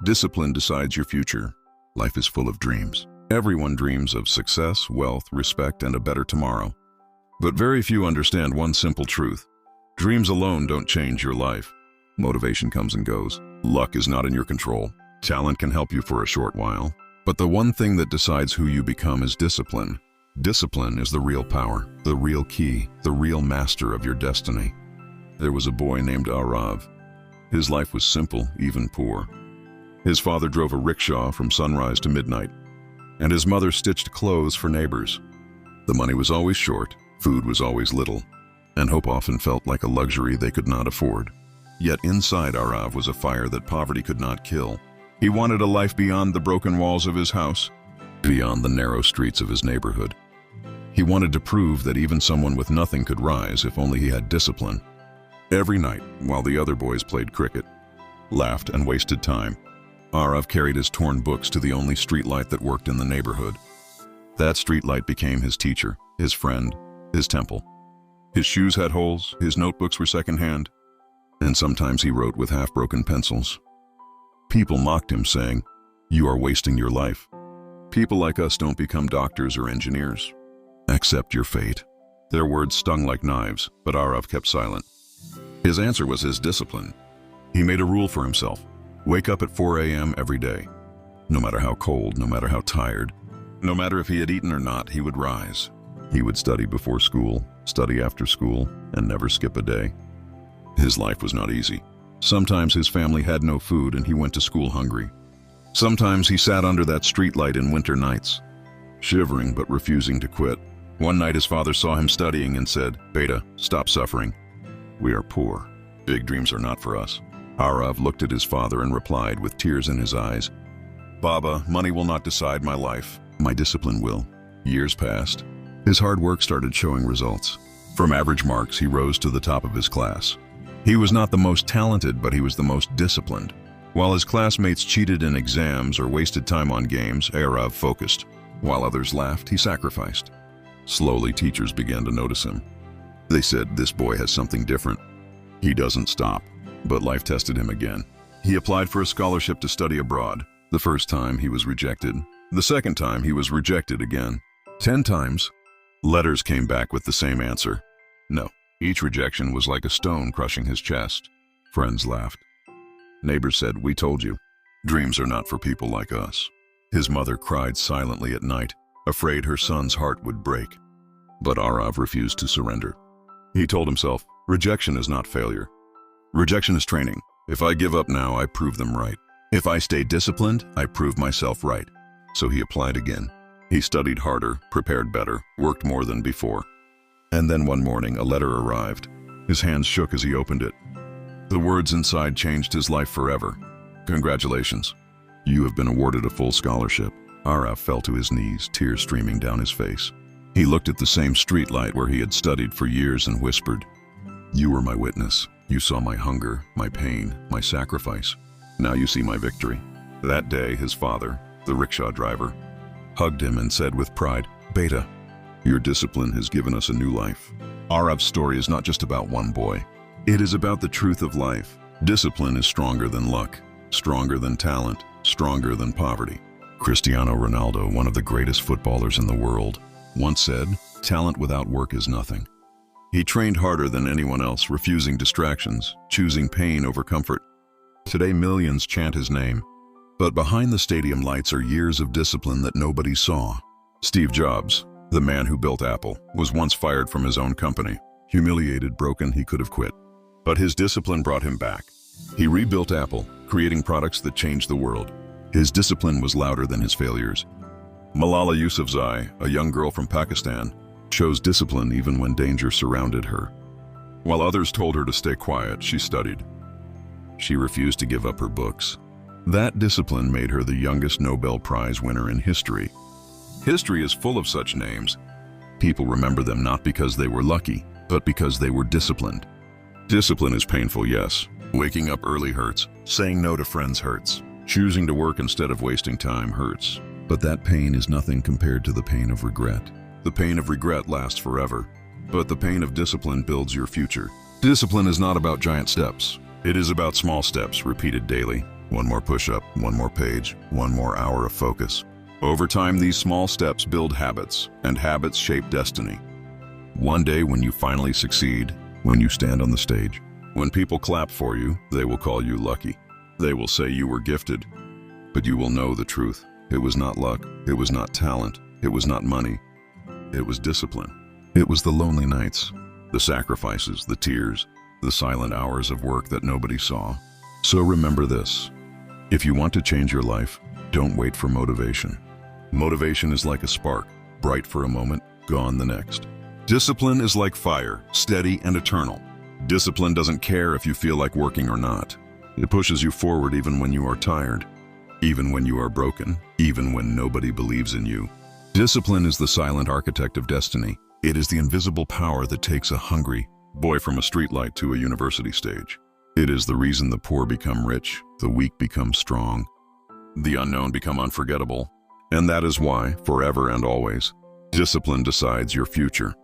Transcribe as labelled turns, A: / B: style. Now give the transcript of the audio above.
A: Discipline decides your future. Life is full of dreams. Everyone dreams of success, wealth, respect, and a better tomorrow. But very few understand one simple truth. Dreams alone don't change your life. Motivation comes and goes. Luck is not in your control. Talent can help you for a short while. But the one thing that decides who you become is discipline. Discipline is the real power, the real key, the real master of your destiny. There was a boy named Arav. His life was simple, even poor. His father drove a rickshaw from sunrise to midnight, and his mother stitched clothes for neighbors. The money was always short, food was always little, and hope often felt like a luxury they could not afford. Yet inside Arav was a fire that poverty could not kill. He wanted a life beyond the broken walls of his house, beyond the narrow streets of his neighborhood. He wanted to prove that even someone with nothing could rise if only he had discipline. Every night, while the other boys played cricket, laughed, and wasted time, Arav carried his torn books to the only streetlight that worked in the neighborhood. That streetlight became his teacher, his friend, his temple. His shoes had holes, his notebooks were secondhand, and sometimes he wrote with half-broken pencils. People mocked him, saying, "You are wasting your life. People like us don't become doctors or engineers. Accept your fate." Their words stung like knives, but Arav kept silent. His answer was his discipline. He made a rule for himself. Wake up at 4 a.m. every day. No matter how cold, no matter how tired, no matter if he had eaten or not, he would rise. He would study before school, study after school, and never skip a day. His life was not easy. Sometimes his family had no food and he went to school hungry. Sometimes he sat under that streetlight in winter nights, shivering but refusing to quit. One night his father saw him studying and said, "Beta, stop suffering. We are poor. Big dreams are not for us." Arav looked at his father and replied with tears in his eyes, "Baba, money will not decide my life. My discipline will." Years passed. His hard work started showing results. From average marks, he rose to the top of his class. He was not the most talented, but he was the most disciplined. While his classmates cheated in exams or wasted time on games, Arav focused. While others laughed, he sacrificed. Slowly, teachers began to notice him. They said, "This boy has something different. He doesn't stop." But life tested him again. He applied for a scholarship to study abroad. The first time, he was rejected. The second time, he was rejected again. 10 times. Letters came back with the same answer: no. Each rejection was like a stone crushing his chest. Friends laughed. Neighbors said, "We told you. Dreams are not for people like us." His mother cried silently at night, afraid her son's heart would break. But Arav refused to surrender. He told himself, rejection is not failure. Rejection is training. If I give up now, I prove them right. If I stay disciplined, I prove myself right. So he applied again. He studied harder, prepared better, worked more than before. And then one morning, a letter arrived. His hands shook as he opened it. The words inside changed his life forever. "Congratulations. You have been awarded a full scholarship." Arav fell to his knees, tears streaming down his face. He looked at the same streetlight where he had studied for years and whispered, "You were my witness. You saw my hunger, my pain, my sacrifice. Now you see my victory." That day, his father, the rickshaw driver, hugged him and said with pride, "Beta, your discipline has given us a new life." Arav's story is not just about one boy. It is about the truth of life. Discipline is stronger than luck, stronger than talent, stronger than poverty. Cristiano Ronaldo, one of the greatest footballers in the world, once said, "Talent without work is nothing." He trained harder than anyone else, refusing distractions, choosing pain over comfort. Today, millions chant his name. But behind the stadium lights are years of discipline that nobody saw. Steve Jobs, the man who built Apple, was once fired from his own company. Humiliated, broken, he could have quit. But his discipline brought him back. He rebuilt Apple, creating products that changed the world. His discipline was louder than his failures. Malala Yousafzai, a young girl from Pakistan, chose discipline even when danger surrounded her. While others told her to stay quiet, she studied. She refused to give up her books. That discipline made her the youngest Nobel Prize winner in history. History is full of such names. People remember them not because they were lucky, but because they were disciplined. Discipline is painful, yes. Waking up early hurts. Saying no to friends hurts. Choosing to work instead of wasting time hurts. But that pain is nothing compared to the pain of regret. The pain of regret lasts forever, but the pain of discipline builds your future. Discipline is not about giant steps. It is about small steps repeated daily. One more push-up, one more page, one more hour of focus. Over time, these small steps build habits, and habits shape destiny. One day when you finally succeed, when you stand on the stage, when people clap for you, they will call you lucky. They will say you were gifted, but you will know the truth. It was not luck, it was not talent, it was not money, it was discipline. It was the lonely nights, the sacrifices, the tears, the silent hours of work that nobody saw. So remember this: if you want to change your life, don't wait for motivation. Motivation is like a spark, bright for a moment, gone the next. Discipline is like fire, steady and eternal. Discipline doesn't care if you feel like working or not. It pushes you forward even when you are tired, even when you are broken, even when nobody believes in you. Discipline is the silent architect of destiny. It is the invisible power that takes a hungry boy from a streetlight to a university stage. It is the reason the poor become rich, the weak become strong, the unknown become unforgettable. And that is why, forever and always, discipline decides your future.